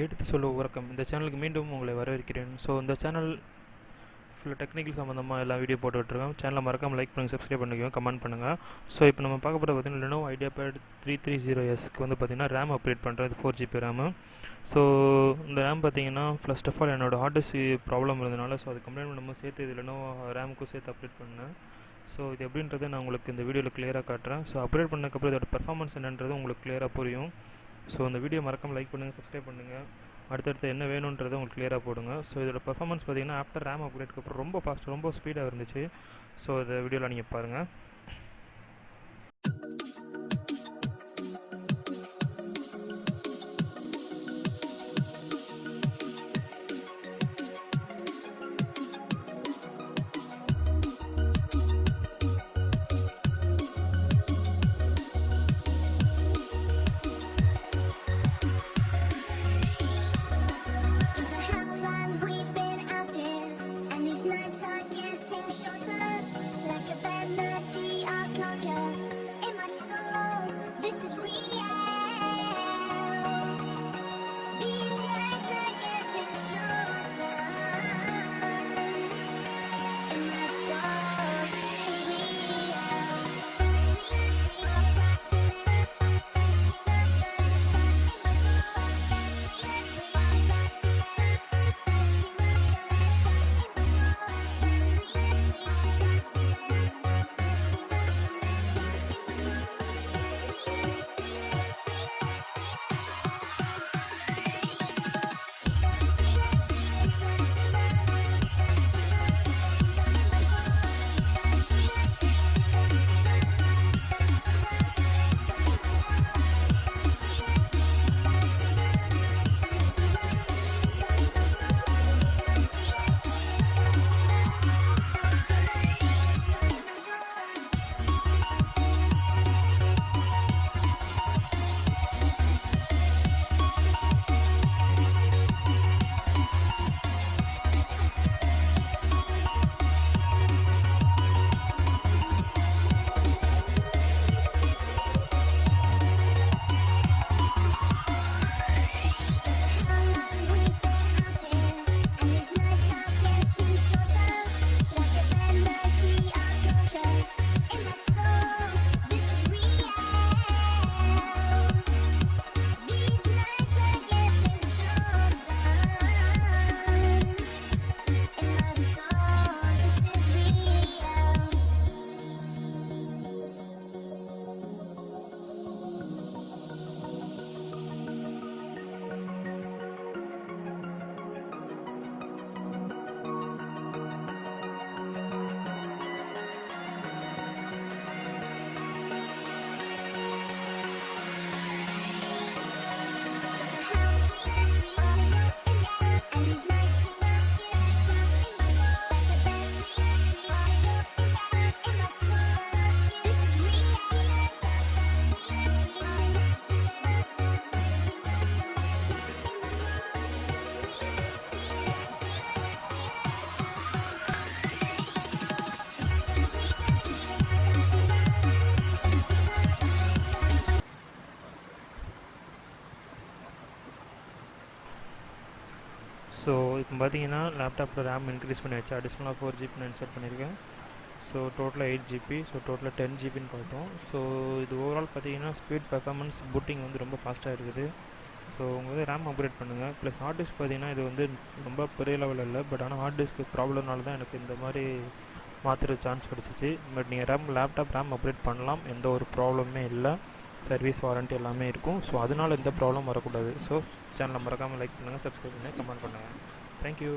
எடுத்து சொல்ல உறக்கம் இந்த சேனலுக்கு மீண்டும் உங்களை வரவேற்கிறேன். ஸோ இந்த சேனல் ஃபுல்லாக டெக்னிக்கல் சம்மந்தமாக எல்லா வீடியோ போட்டுட்ருக்கோம். சேனலை மறக்காமல் லைக் பண்ணுங்கள், சப்ஸ்கிரைப் பண்ணிக்கோங்க, கமெண்ட் பண்ணுங்கள். ஸோ இப்போ நம்ம பார்க்க போகிற பார்த்தீங்கன்னா Lenovo Ideapad 330Sக்கு வந்து பார்த்திங்கன்னா ரேம் அப்கிரேட் பண்ணுறது 4GB ரேமு. ஸோ இந்த ரேம் பார்த்தீங்கன்னா ஃபர்ஸ்ட் ஆஃப் ஆல் என்னோடய ஹார்ட் டிஸ்க் ப்ராப்ளம் இருந்ததுனால ஸோ அது கம்ப்ளைண்ட் பண்ணும்போது சேர்த்து இது Lenovo ரேமுக்கும் சேர்த்து அப்டேட் பண்ணேன். ஸோ இது எப்படின்றத நான் உங்களுக்கு இந்த வீடியோவில் கிளியராக காட்டுறேன். ஸோ அப்டேட் பண்ணதுக்கப்புறம் இதோட பர்ஃபார்மன்ஸ் என்னன்றது உங்களுக்கு கிளியராக புரியும். ஸோ இந்த வீடியோ மறக்காமல் லைக் பண்ணுங்கள், சப்ஸ்கிரைப் பண்ணுங்கள். அடுத்தடுத்து என்ன வேணுன்றதை உங்களுக்கு கிளியராக போடுங்க. ஸோ இதோட பர்ஃபார்மன்ஸ் பார்த்தீங்கன்னா ஆஃப்டர் ரேம் அப்கிரேட்க்கு அப்புறம் ரொம்ப ஃபாஸ்ட், ரொம்ப ஸ்பீடாக இருந்துச்சு. ஸோ இந்த வீடியோவில் நீங்கள் பாருங்கள். ஸோ இப்போ பார்த்தீங்கன்னா லேப்டாப்பில் ரேம் இன்க்ரீஸ் பண்ணி வச்சு அடிஷ்னலாக 4GB நான் இன்சர்ட் பண்ணியிருக்கேன். ஸோ டோட்டலாக 8GB, ஸோ டோட்டலாக 10GBன்னு காட்டும். ஸோ இது ஓவரால் பார்த்தீங்கன்னா ஸ்பீட் பர்ஃபார்மன்ஸ் பூட்டிங் வந்து ரொம்ப ஃபாஸ்ட்டாக இருக்குது. ஸோ உங்கள் வந்து ரேம் அப்கிரேட் பண்ணுங்கள். ப்ளஸ் ஹார்ட் டிஸ்க் பார்த்தீங்கன்னா இது வந்து ரொம்ப பெரிய லெவலில் இல்லை, பட் ஆனால் ஹார்ட் டிஸ்க் ப்ராப்ளம்னால தான் எனக்கு இந்த மாதிரி மாற்றுற சான்ஸ் கிடச்சிச்சு. பட் நீங்கள் லேப்டாப் ரேம் அப்கிரேட் பண்ணலாம், எந்த ஒரு ப்ராப்ளமே இல்லை, சர்வீஸ் வாரண்ட்டி எல்லாமே இருக்கும். ஸோ அதனால் எந்த ப்ராப்ளம் வரக்கூடாது. ஸோ சேனலை மறக்காமல் லைக் பண்ணுங்கள், சப்ஸ்கிரைப் பண்ணுங்கள், கமெண்ட் பண்ணுங்கள். தேங்க்யூ.